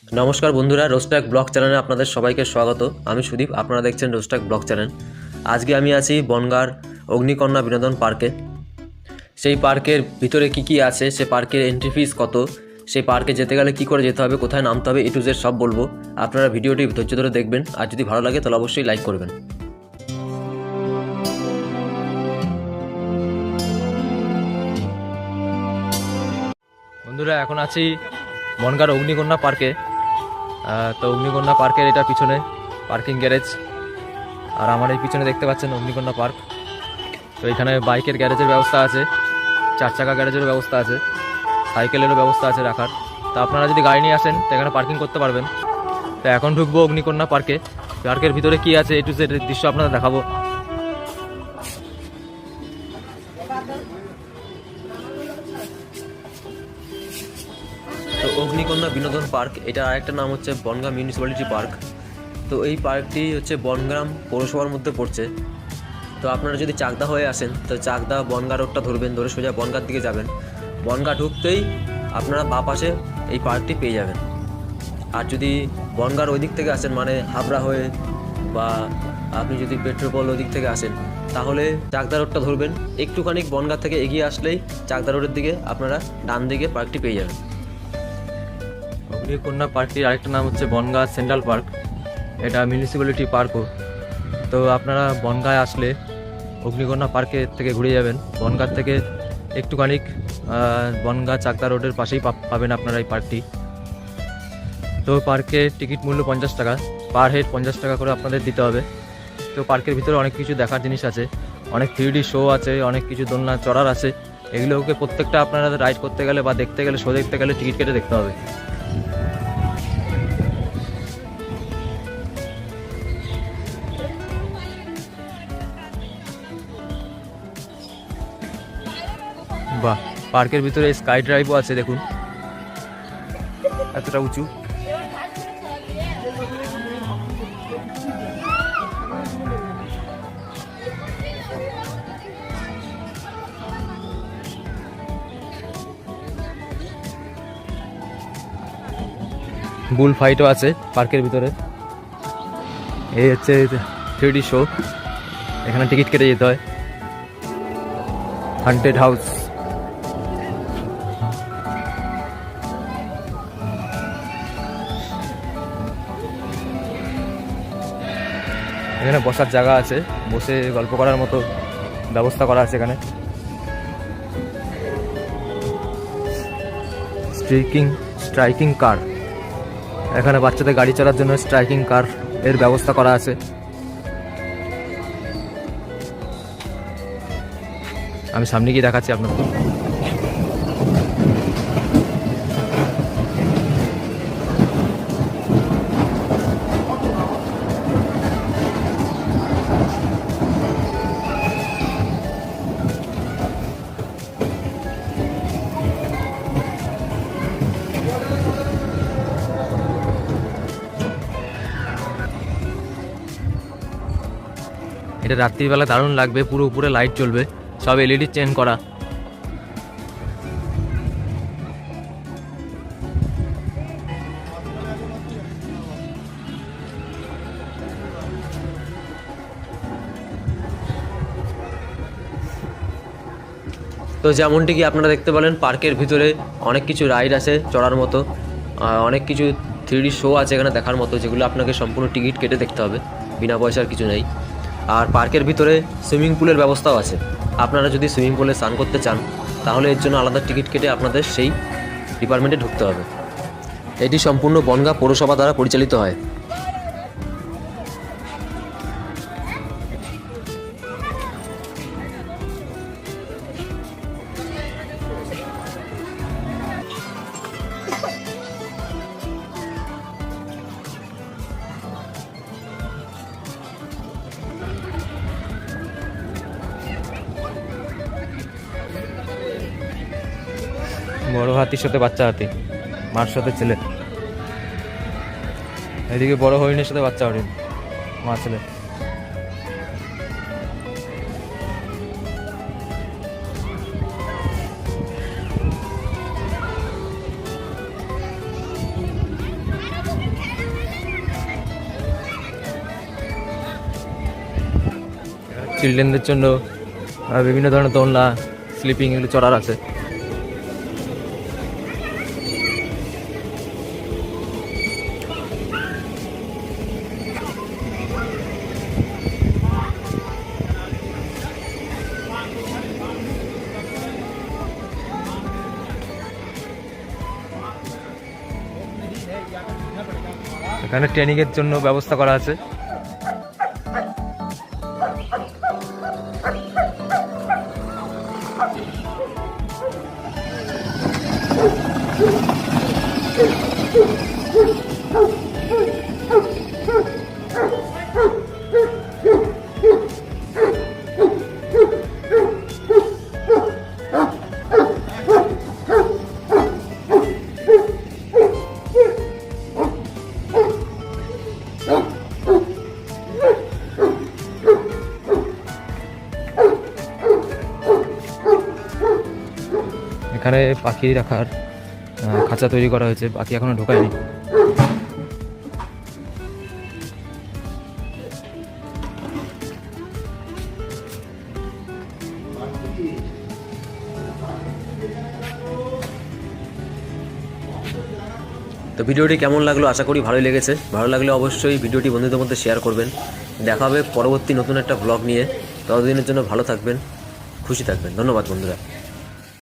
নমস্কার বন্ধুরা, রোস্টাক ব্লগ চ্যানেলে আপনাদের সবাইকে স্বাগত। আমি সুদীপ, আপনারা দেখছেন রোস্টাক ব্লগ চ্যানেল। আজকে আমি আছি বনগাঁর অগ্নিকন্যা বিনোদন পার্কে। সেই পার্কের ভিতরে কি আছে, সে পার্কের এন্ট্রি ফিস কত, সেই পার্কে যেতে গেলে কি করে যেতে হবে, কোথায় নামতে হবে, A to Z সব বলবো। আপনারা ভিডিওটি ধৈর্য ধরে দেখবেন, আর যদি ভালো লাগে তাহলে অবশ্যই লাইক করবেন। বন্ধুরা, এখন আছি বনগাঁর অগ্নিকন্যা পার্কে। তো অগ্নিকন্যা পার্কের এটা পিছনে পার্কিং গ্যারেজ, আর আমার এই পিছনে দেখতে পাচ্ছেন অগ্নিকন্যা পার্ক। তো এখানে বাইকের গ্যারেজের ব্যবস্থা আছে, 4 চাকা গ্যারেজের ব্যবস্থা আছে, সাইকেলেরও ব্যবস্থা আছে রাখার। তো আপনারা যদি গাড়ি নিয়ে আসেন তো এখানে পার্কিং করতে পারবেন। তো এখন ঢুকবো অগ্নিকন্যা পার্কে। পার্কের ভিতরে কি আছে A to Z দৃশ্য আপনাদের দেখাবো। তো অগ্নিকন্যা বিনোদন পার্ক, এটা আরেকটা নাম হচ্ছে বনগাঁ মিউনিসিপ্যালিটি পার্ক। তো এই পার্কটি হচ্ছে বনগ্রাম পৌরসভার মধ্যে পড়ছে। তো আপনারা যদি চাকদা হয়ে আসেন তো চাকদা বনগাঁ রোডটা ধরবেন, ধরে সোজা বনগাঁর দিকে যাবেন। বনগাঁ ঢুকতেই আপনারা বাঁ পাশে এই পার্কটি পেয়ে যাবেন। আর যদি বনগাঁর ওই দিক থেকে আসেন, মানে হাবড়া হয়ে বা আপনি যদি পেট্রোপল ওই দিক থেকে আসেন, তাহলে চাকদা রোডটা ধরবেন। একটুখানি বনগাঁ থেকে এগিয়ে আসলেই চাকদা রোডের দিকে আপনারা ডান দিকে পার্কটি পেয়ে যাবেন। অগ্নিকন্যা পার্কটির আরেকটা নাম হচ্ছে বনগাঁ সেন্ট্রাল পার্ক, এটা মিউনিসিপ্যালিটি পার্কও। তো আপনারা বনগাঁয় আসলে অগ্নিকন্যা পার্কের থেকে ঘুরে যাবেন। বনগাঁ থেকে একটুখানি বনগাঁ চাকদা রোডের পাশেই পাবেন আপনারা এই পার্কটি। তো পার্কের টিকিট মূল্য 50 টাকা, পার হেড 50 টাকা করে আপনাদের দিতে হবে। তো পার্কের ভিতরে অনেক কিছু দেখার জিনিস আছে, অনেক 3D শো আছে, অনেক কিছু দোলনা চড়ার আছে। এগুলোকে প্রত্যেকটা আপনারা রাইড করতে গেলে বা দেখতে গেলে, শো দেখতে গেলে টিকিট কেটে দেখতে হবে। বাহ, পার্কের ভিতরে স্কাই ড্রাইভও আছে, দেখুন এতটা উঁচু। বুল ফাইটও আছে পার্কের ভিতরে। এই হচ্ছে 3D শো, এখানে টিকিট কেটে যেতে হয়। হান্টেড হাউস, এখানে বসার জায়গা আছে, বসে গল্প করার মতো ব্যবস্থা করা আছে এখানে। স্ট্রাইকিং কার, এখানে বাচ্চাদের গাড়ি চলার জন্য স্ট্রাইকিং কার এর ব্যবস্থা করা আছে। আমি সামনে গিয়ে দেখাচ্ছি আপনাদের। এটা রাত্রিবেলা দারুণ লাগবে, পুরো উপরে লাইট জ্বলবে, সব LED চেন করা। তো যেমনটি কি আপনারা দেখতে পেলেন, পার্কের ভিতরে অনেক কিছু রাইড আছে চড়ার মতো, অনেক কিছু 3D শো আছে এখানে দেখার মতো, যেগুলো আপনাকে সম্পূর্ণ টিকিট কেটে দেখতে হবে, বিনা পয়সার কিছু নেই। আর পার্কের ভিতরে সুইমিং পুলের ব্যবস্থাও আছে। আপনারা যদি সুইমিং পুলে স্নান করতে চান তাহলে এর জন্য আলাদা টিকিট কেটে আপনাদের সেই ডিপার্টমেন্টে ঢুকতে হবে। এটি সম্পূর্ণ বনগাঁ পৌরসভা দ্বারা পরিচালিত হয়। বড় হাতির সাথে বাচ্চা হাতি, মার সাথে ছেলে, এদিকে বড় হরিণের সাথে বাচ্চা হরিণ, মা ছেলে। চিলড্রেনদের জন্য বিভিন্ন ধরনের দোলনা, স্লিপিং এগুলো চড়ার আছে। এখানে ট্রেনিংয়ের জন্য ব্যবস্থা করা আছে। এখানে পাখি রাখার খাঁচা তৈরি করা হয়েছে, পাখি এখনো ঢোকায়নি। তো ভিডিওটি কেমন লাগলো, আশা করি ভালোই লেগেছে। ভালো লাগলে অবশ্যই ভিডিওটি বন্ধুদের মধ্যে শেয়ার করবেন। দেখা হবে পরবর্তী নতুন একটা ব্লগ নিয়ে। ততদিনের জন্য ভালো থাকবেন, খুশি থাকবেন। ধন্যবাদ বন্ধুরা।